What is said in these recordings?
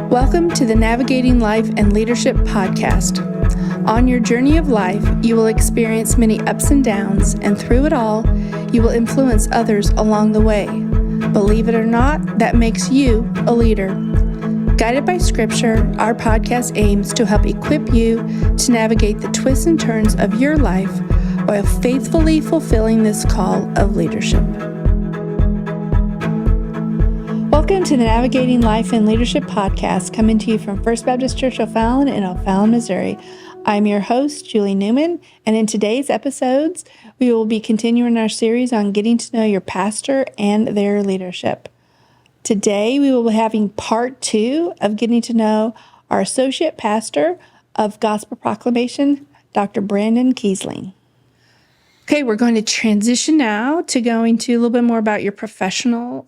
Welcome to the Navigating Life and Leadership podcast. On your journey of life, you will experience many ups and downs, and through it all, you will influence others along the way. Believe it or not, that makes you a leader. Guided by Scripture, our podcast aims to help equip you to navigate the twists and turns of your life while faithfully fulfilling this call of leadership. Welcome to the Navigating Life and Leadership podcast, coming to you from First Baptist Church O'Fallon in O'Fallon, Missouri. I'm your host, Julie Newman, and in today's episodes, we will be continuing our series on getting to know your pastor and their leadership. Today, we will be having part 2 of getting to know our associate pastor of Gospel Proclamation, Dr. Brandon Kiesling. Okay, we're going to transition now to going to a little bit more about your professional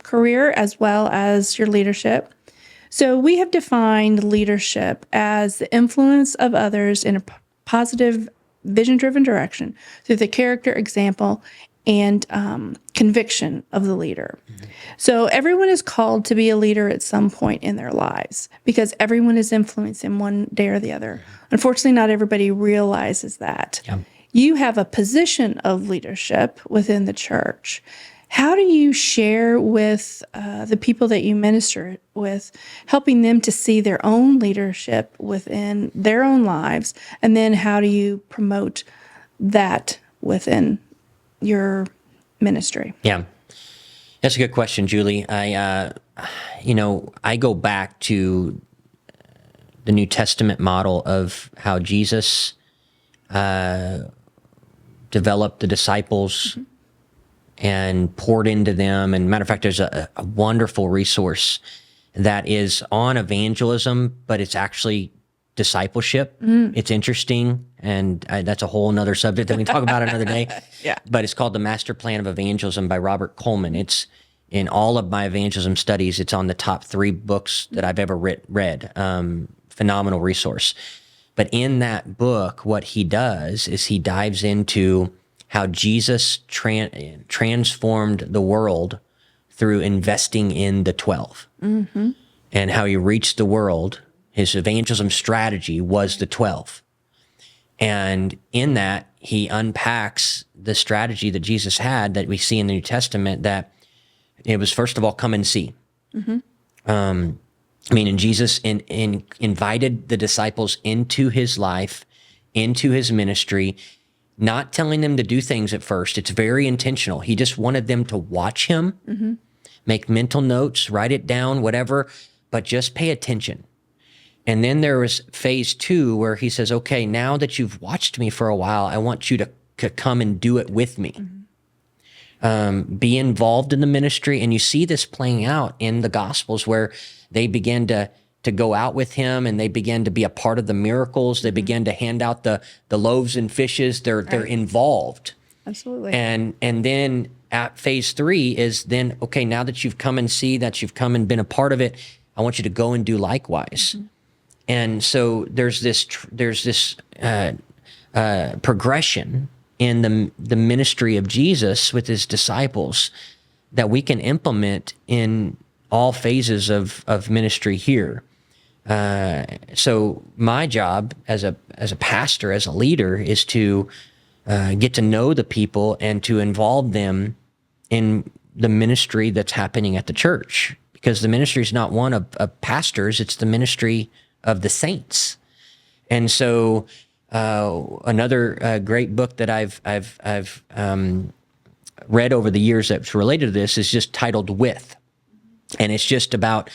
career as well as your leadership. So we have defined leadership as the influence of others in a positive, vision-driven direction through the character, example, and conviction of the leader. Mm-hmm. So everyone is called to be a leader at some point in their lives because everyone is influenced in one day or the other. Unfortunately, not everybody realizes that. Yeah. You have a position of leadership within the church. How do you share with the people that you minister with, helping them to see their own leadership within their own lives? And then how do you promote that within your ministry? Yeah, that's a good question, Julie. I go back to the New Testament model of how Jesus developed the disciples and poured into them. And matter of fact, there's a wonderful resource that is on evangelism, but it's actually discipleship. It's interesting, and that's a whole nother subject that we can talk about another day. Yeah. But it's called The Master Plan of Evangelism by Robert Coleman. It's in all of my evangelism studies, it's on the top 3 books that I've ever read. Phenomenal resource. But in that book, what he does is he dives into how Jesus transformed the world through investing in the 12, and how he reached the world. His evangelism strategy was the 12. And in that, he unpacks the strategy that Jesus had that we see in the New Testament, that it was, first of all, come and see. And Jesus invited the disciples into his life, into his ministry, not telling them to do things at first. It's very intentional. He just wanted them to watch him, make mental notes, write it down, whatever, but just pay attention. And then there was phase 2 where he says, okay, now that you've watched me for a while, I want you to come and do it with me. Be involved in the ministry. And you see this playing out in the Gospels where they began to go out with him, and they began to be a part of the miracles. They began to hand out the loaves and fishes. They're involved. Absolutely. And then at phase 3 is then, okay, now that you've come and see that you've come and been a part of it, I want you to go and do likewise. And so there's this progression in the ministry of Jesus with his disciples that we can implement in all phases of ministry here. So my job as a pastor, as a leader, is to get to know the people and to involve them in the ministry that's happening at the church. Because the ministry is not one of pastors, it's the ministry of the saints. And so another great book that I've read over the years that's related to this is just titled With. And it's just about,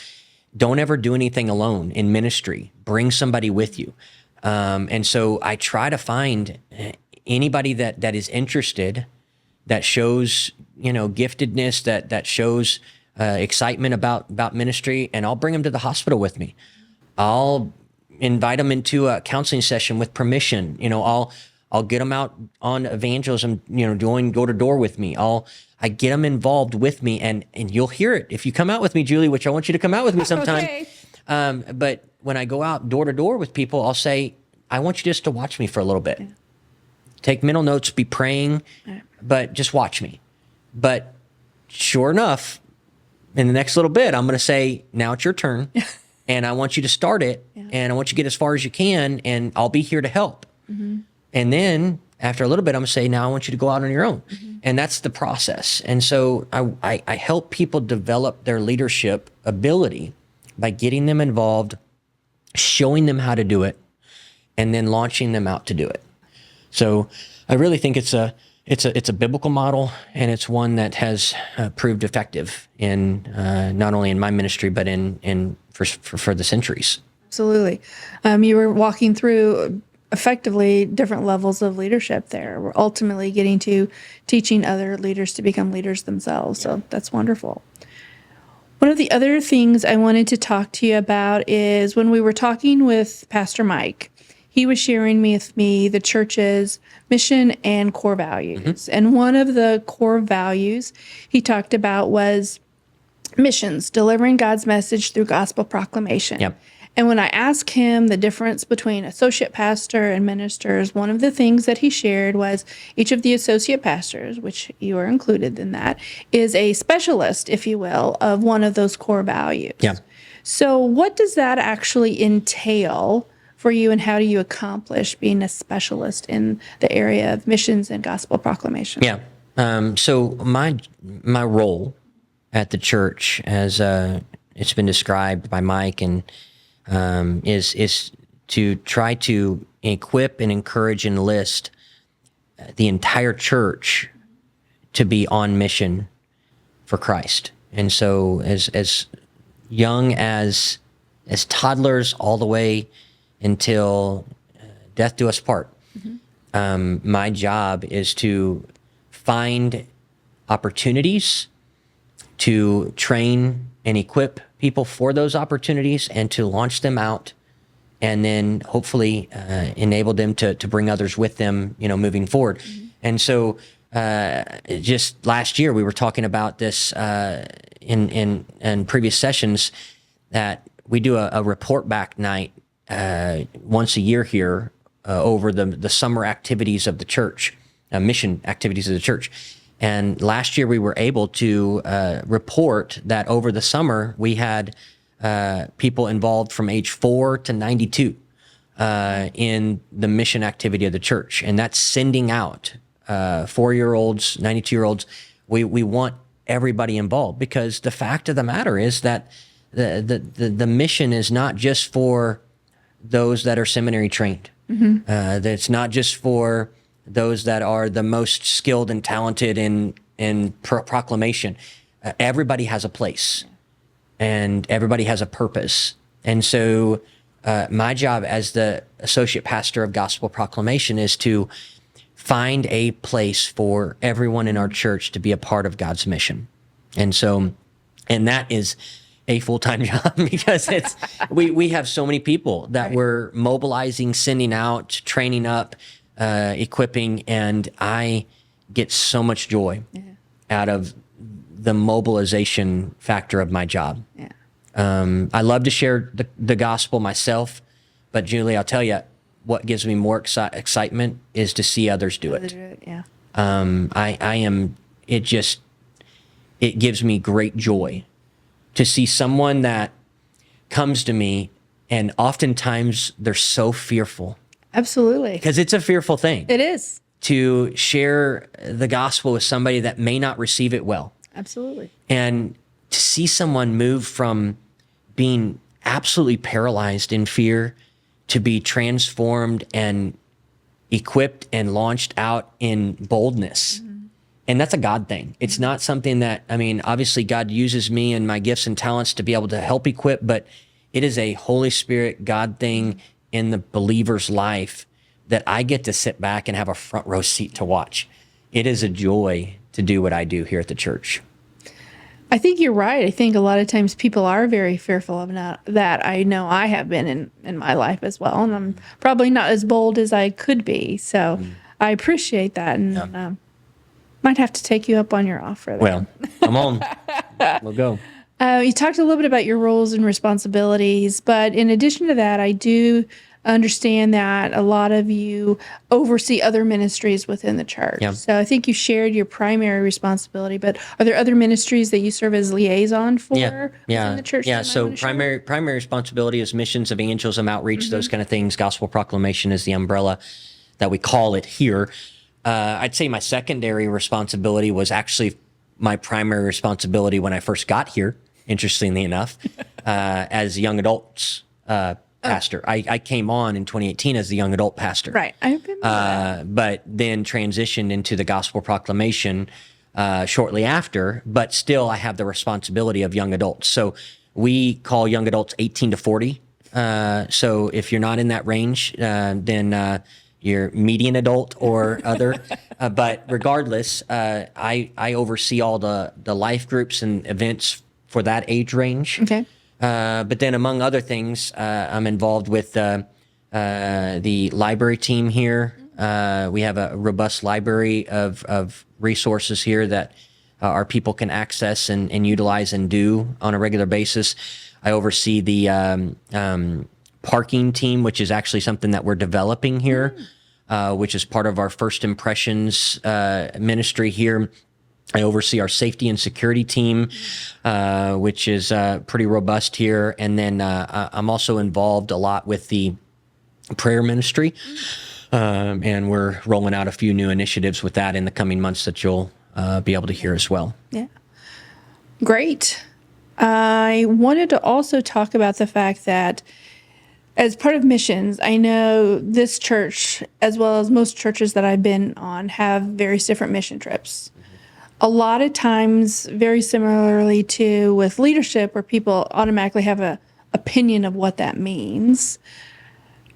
don't ever do anything alone in ministry. Bring somebody with you. And so I try to find anybody that is interested, that shows, giftedness, that shows excitement about ministry, and I'll bring them to the hospital with me. I'll invite them into a counseling session with permission. I'll get them out on evangelism, doing door to door with me. I get them involved with me, and you'll hear it if you come out with me, Julie, which I want you to come out with me sometime. Okay. But when I go out door to door with people, I'll say, I want you just to watch me for a little bit. Yeah. Take mental notes, be praying, but just watch me. But sure enough, in the next little bit, I'm going to say, now it's your turn. And I want you to start it. Yeah. And I want you to get as far as you can. And I'll be here to help. And then after a little bit, I'm going to say, now I want you to go out on your own. And that's the process. And so I help people develop their leadership ability by getting them involved, showing them how to do it, and then launching them out to do it. So I really think it's a biblical model, and it's one that has proved effective in not only in my ministry, but for the centuries. Absolutely. You were walking through effectively different levels of leadership there. We're ultimately getting to teaching other leaders to become leaders themselves. So that's wonderful. One of the other things I wanted to talk to you about is when we were talking with Pastor Mike, he was sharing with me the church's mission and core values. And one of the core values he talked about was missions, delivering God's message through gospel proclamation. Yep. And when I asked him the difference between associate pastor and ministers, one of the things that he shared was each of the associate pastors, which you are included in that, is a specialist, if you will, of one of those core values. Yeah. So what does that actually entail for you, and how do you accomplish being a specialist in the area of missions and gospel proclamation? Yeah. So my role at the church, as it's been described by Mike, and is to try to equip and encourage and enlist the entire church to be on mission for Christ. And so as young as toddlers all the way until death do us part, my job is to find opportunities to train and equip people for those opportunities and to launch them out, and then hopefully enable them to bring others with them, moving forward. And so just last year, we were talking about this in previous sessions, that we do a report back night once a year here over the summer activities of the church, mission activities of the church. And last year we were able to report that over the summer we had people involved from age 4 to 92 in the mission activity of the church. And that's sending out 4-year-olds, 92-year-olds. We want everybody involved, because the fact of the matter is that the mission is not just for those that are seminary trained. It's not just for those that are the most skilled and talented in proclamation. Everybody has a place, and everybody has a purpose. And so my job as the associate pastor of gospel proclamation is to find a place for everyone in our church to be a part of God's mission. And that is a full-time job, because we have so many people that we're mobilizing, sending out, training up, equipping, and I get so much joy out of the mobilization factor of my job. I love to share the gospel myself, but Julie, I'll tell you, what gives me more excitement is to see others do it. It gives me great joy to see someone that comes to me, and oftentimes they're so fearful. Absolutely. Because it's a fearful thing. It is. To share the gospel with somebody that may not receive it well. Absolutely. And to see someone move from being absolutely paralyzed in fear to be transformed and equipped and launched out in boldness. And that's a God thing. It's not something that, obviously God uses me and my gifts and talents to be able to help equip, but it is a Holy Spirit God thing in the believer's life that I get to sit back and have a front row seat to watch. It is a joy to do what I do here at the church. I think you're right. I think a lot of times people are very fearful of that. I know I have been in my life as well, and I'm probably not as bold as I could be. So I appreciate that, and might have to take you up on your offer there. Well, come on. We'll go. You talked a little bit about your roles and responsibilities, but in addition to that, I do understand that a lot of you oversee other ministries within the church. Yeah. So I think you shared your primary responsibility, but are there other ministries that you serve as liaison for within the church? Yeah. So primary responsibility is missions, evangelism, outreach, those kind of things. Gospel proclamation is the umbrella that we call it here. I'd say my secondary responsibility was actually my primary responsibility when I first got here, interestingly enough, as young adults pastor. I came on in 2018 as the young adult pastor. Right. I remember that. But then transitioned into the gospel proclamation shortly after, but still I have the responsibility of young adults. So we call young adults 18 to 40. So if you're not in that range, then you're median adult or other. But regardless, I oversee all the life groups and events for that age range. Okay. But then among other things, I'm involved with the library team here. We have a robust library of resources here that our people can access and utilize and do on a regular basis. I oversee the parking team, which is actually something that we're developing here, which is part of our First Impressions ministry here. I oversee our safety and security team, which is pretty robust here. And then I'm also involved a lot with the prayer ministry. And we're rolling out a few new initiatives with that in the coming months that you'll be able to hear as well. Yeah. Great. I wanted to also talk about the fact that as part of missions, I know this church, as well as most churches that I've been on, have various different mission trips. A lot of times, very similarly to with leadership, where people automatically have an opinion of what that means.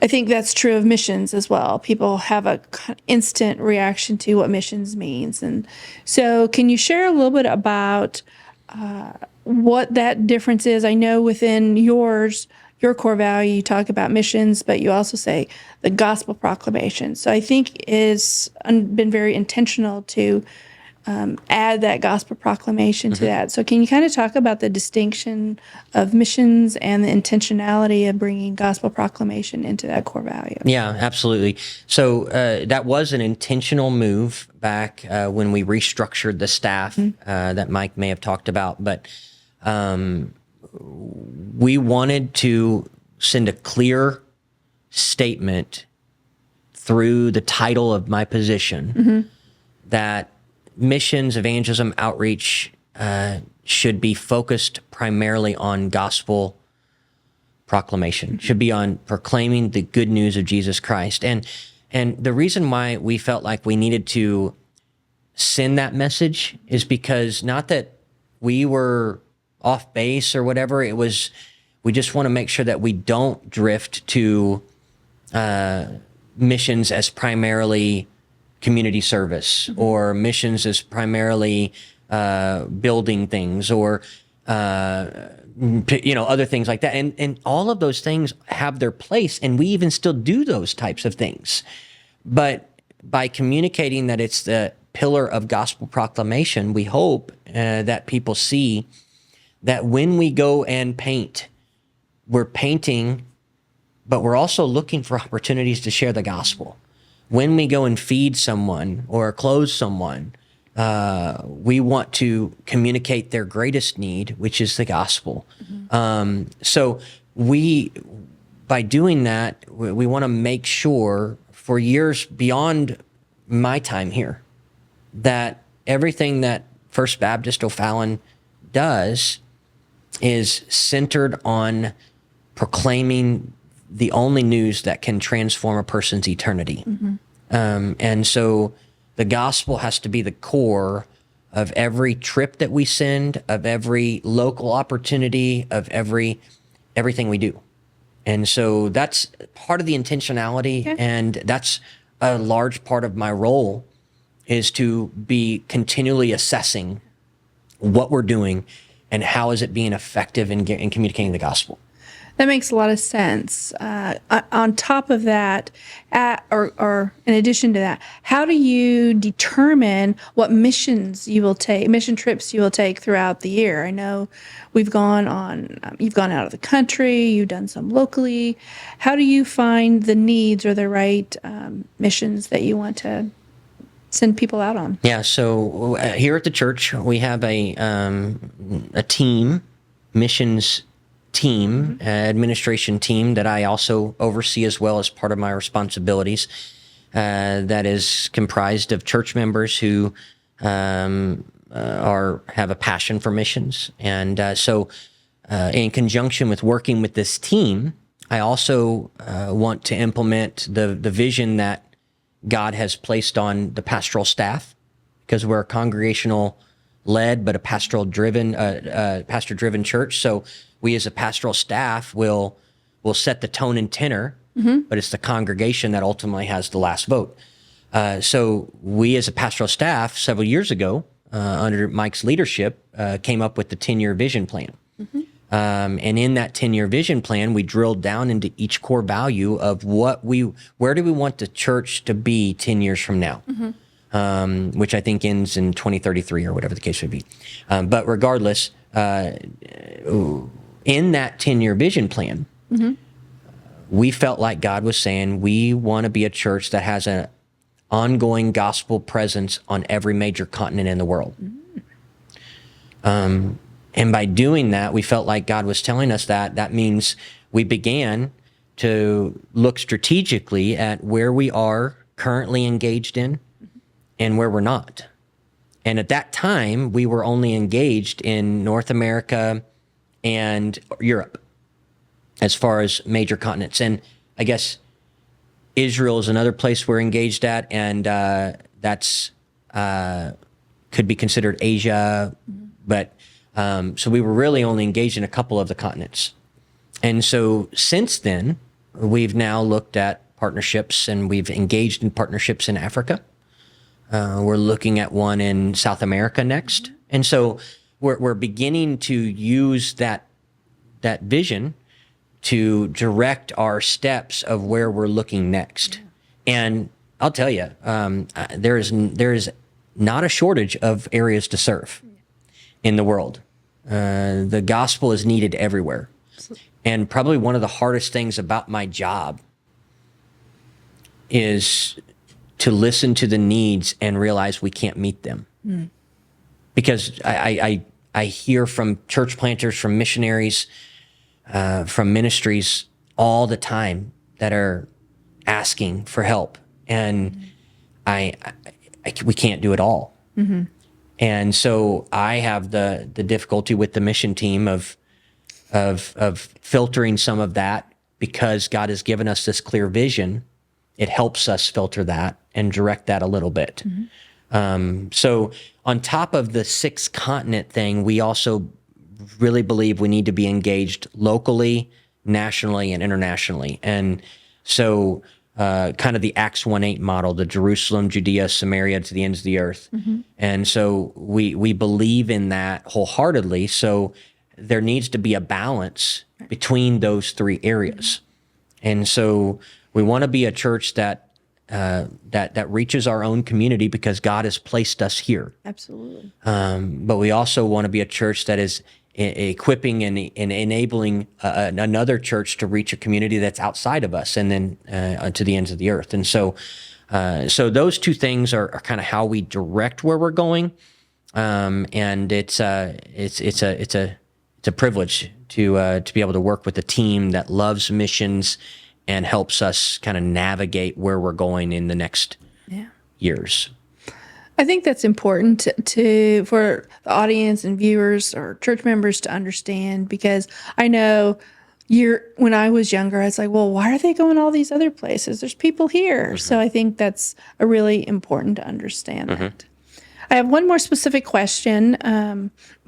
I think that's true of missions as well. People have a instant reaction to what missions means. And so can you share a little bit about what that difference is? I know within your core value, you talk about missions, but you also say the gospel proclamation. So I think it's been very intentional to add that gospel proclamation to that. So can you kind of talk about the distinction of missions and the intentionality of bringing gospel proclamation into that core value? Yeah, absolutely. So that was an intentional move back when we restructured the staff that Mike may have talked about. But we wanted to send a clear statement through the title of my position that missions, evangelism, outreach should be focused primarily on gospel proclamation, should be on proclaiming the good news of Jesus Christ. And the reason why we felt like we needed to send that message is because not that we were off base or whatever, it was, we just want to make sure that we don't drift to missions as primarily community service or missions as primarily building things or other things like that, and all of those things have their place, and we even still do those types of things. But by communicating that it's the pillar of gospel proclamation, we hope that people see that when we go and paint, we're painting, but we're also looking for opportunities to share the gospel. When we go and feed someone or clothe someone, we want to communicate their greatest need, which is the gospel. So by doing that, we want to make sure for years beyond my time here, that everything that First Baptist O'Fallon does is centered on proclaiming the only news that can transform a person's eternity. And so the gospel has to be the core of every trip that we send, of every local opportunity, of everything we do. And so that's part of the intentionality, and that's a large part of my role, is to be continually assessing what we're doing and how is it being effective in communicating the gospel. That makes a lot of sense. On top of that, or in addition to that, how do you determine what mission trips you will take throughout the year? I know you've gone out of the country, you've done some locally. How do you find the needs or the right missions that you want to send people out on? Yeah. So here at the church, we have a team, missions team, administration team that I also oversee as well as part of my responsibilities. That is comprised of church members who have a passion for missions, and so in conjunction with working with this team, I also want to implement the vision that God has placed on the pastoral staff, because we're a congregational led but a pastor driven church. So we as a pastoral staff will set the tone and tenor, but it's the congregation that ultimately has the last vote. So we as a pastoral staff several years ago, under Mike's leadership, came up with the 10-year vision plan. And in that 10-year vision plan, we drilled down into each core value of where do we want the church to be 10 years from now, which I think ends in 2033 or whatever the case would be. But regardless, in that 10-year vision plan, we felt like God was saying, we want to be a church that has an ongoing gospel presence on every major continent in the world. And by doing that, we felt like God was telling us that means we began to look strategically at where we are currently engaged in and where we're not. And at that time, we were only engaged in North America and Europe as far as major continents. And I guess Israel is another place we're engaged at, and that's could be considered Asia, but so we were really only engaged in a couple of the continents. And so since then, we've now looked at partnerships, and we've engaged in partnerships in Africa. We're looking at one in South America next. And so we're beginning to use that vision to direct our steps of where we're looking next. And I'll tell you, there is not a shortage of areas to serve in the world. The gospel is needed everywhere. And probably one of the hardest things about my job is to listen to the needs and realize we can't meet them. Because I hear from church planters, from missionaries, from ministries all the time that are asking for help, and we can't do it all. And so I have the difficulty with the mission team of filtering some of that, because God has given us this clear vision. It helps us filter that and direct that a little bit. So on top of the 6-continent thing, we also really believe we need to be engaged locally, nationally, and internationally. And so kind of the Acts 1:8 model, the Jerusalem, Judea, Samaria to the ends of the earth. And so we believe in that wholeheartedly. So there needs to be a balance between those 3 areas. And so we want to be a church that reaches our own community because God has placed us here. Absolutely. But we also want to be a church that is equipping and enabling another church to reach a community that's outside of us, and then to the ends of the earth. And so those 2 things are kind of how we direct where we're going. And it's a privilege to be able to work with a team that loves missions and helps us kind of navigate where we're going in the next years. I think that's important for the audience and viewers or church members to understand, because I know when I was younger, I was like, well, why are they going all these other places? There's people here. So I think that's really important to understand that. I have one more specific question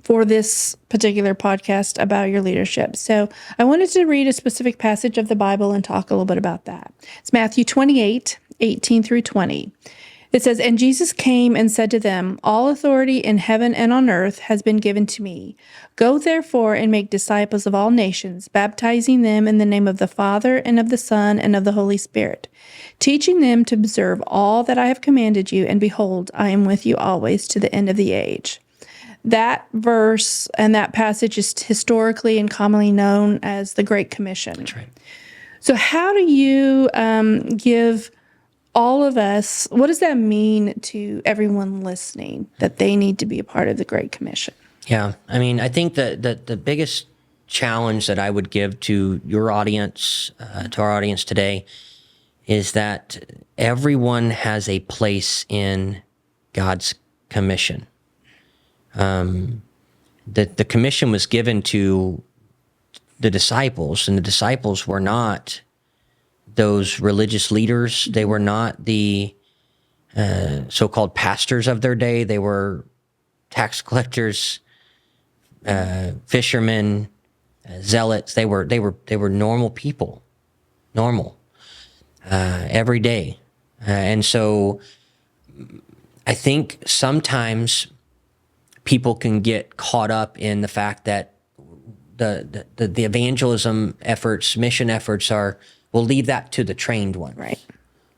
for this particular podcast about your leadership. So I wanted to read a specific passage of the Bible and talk a little bit about that. It's Matthew 28:18 through 20. It says, "And Jesus came and said to them, 'All authority in heaven and on earth has been given to me. Go therefore and make disciples of all nations, baptizing them in the name of the Father and of the Son and of the Holy Spirit, teaching them to observe all that I have commanded you, and behold, I am with you always to the end of the age.'" That verse and that passage is historically and commonly known as the Great Commission. That's right. So how do you give all of us, what does that mean to everyone listening, that they need to be a part of the Great Commission? Yeah, I mean, I think that the biggest challenge that I would give to your audience, to our audience today, is that everyone has a place in God's commission. The commission was given to the disciples, and the disciples were not those religious leaders. They were not the so-called pastors of their day. They were tax collectors, fishermen, zealots. They were normal people, normal, every day. And so I think sometimes people can get caught up in the fact that the evangelism efforts, mission efforts we'll leave that to the trained ones. Right.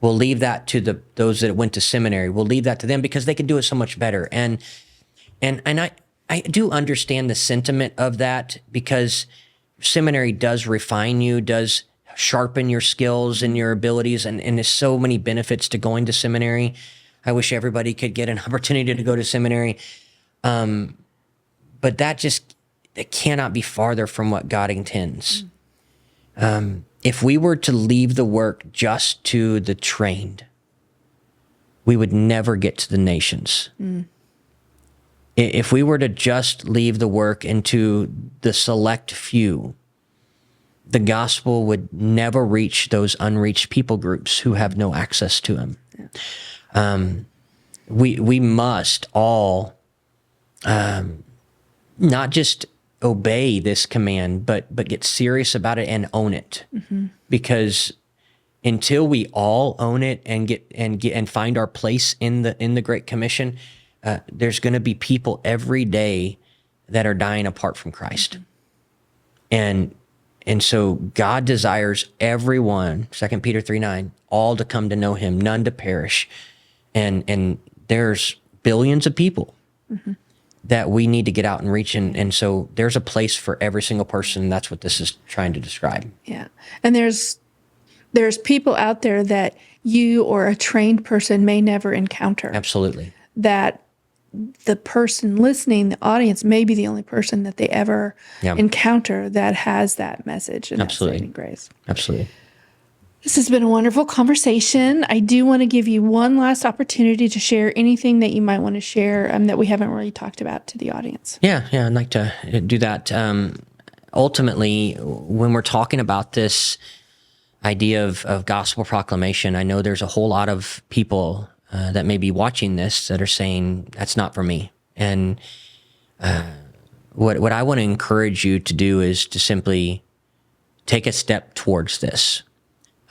We'll leave that to those that went to seminary. We'll leave that to them because they can do it so much better. And I do understand the sentiment of that, because seminary does refine you, does sharpen your skills and your abilities, and there's so many benefits to going to seminary. I wish everybody could get an opportunity to go to seminary. But it cannot be farther from what God intends. If we were to leave the work just to the trained, we would never get to the nations. If we were to just leave the work into the select few, the gospel would never reach those unreached people groups who have no access to him. Yeah. We must all not just obey this command, but get serious about it and own it. Mm-hmm. Because until we all own it and find our place in the Great Commission, there's going to be people every day that are dying apart from Christ. Mm-hmm. And so God desires everyone, 2 Peter 3:9, all to come to know him, none to perish. And there's billions of people mm-hmm. that we need to get out and reach. And so there's a place for every single person. And that's what this is trying to describe. Yeah. And there's people out there that you or a trained person may never encounter. Absolutely. That the person listening, the audience, may be the only person that they ever encounter that has that message and Absolutely. that saving grace. Absolutely. This has been a wonderful conversation. I do want to give you one last opportunity to share anything that you might want to share that we haven't really talked about to the audience. Yeah, I'd like to do that. Ultimately, when we're talking about this idea of gospel proclamation, I know there's a whole lot of people that may be watching this that are saying, that's not for me. And what I want to encourage you to do is to simply take a step towards this.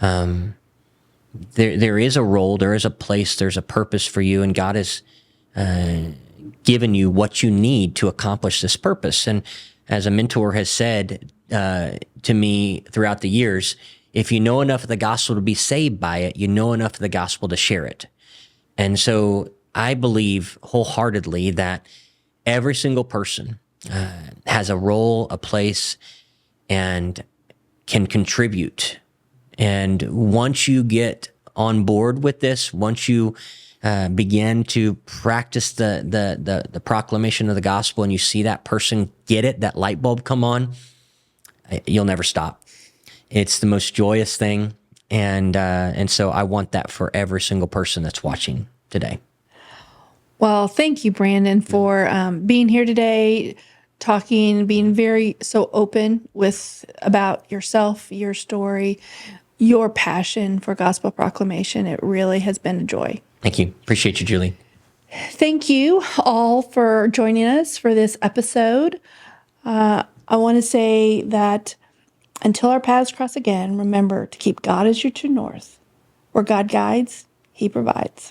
There is a role, there is a place, there's a purpose for you, and God has given you what you need to accomplish this purpose. And as a mentor has said to me throughout the years, if you know enough of the gospel to be saved by it, you know enough of the gospel to share it. And so I believe wholeheartedly that every single person has a role, a place, and can contribute. And once you get on board with this, once you begin to practice the proclamation of the gospel, and you see that person get it, that light bulb come on, you'll never stop. It's the most joyous thing, and so I want that for every single person that's watching today. Well, thank you, Brandon, for being here today, talking, being very so open about yourself, your story, your passion for gospel proclamation. It really has been a joy. Thank you. Appreciate you, Julie. Thank you all for joining us for this episode. I want to say that until our paths cross again, remember to keep God as your true north. Where God guides, he provides.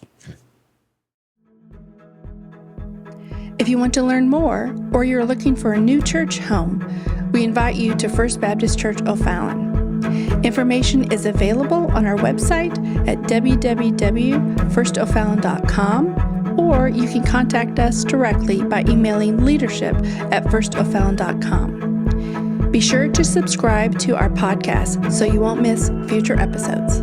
If you want to learn more, or you're looking for a new church home, we invite you to First Baptist Church O'Fallon. Information is available on our website at www.firstofallon.com, or you can contact us directly by emailing leadership@firstofallon.com. Be sure to subscribe to our podcast so you won't miss future episodes.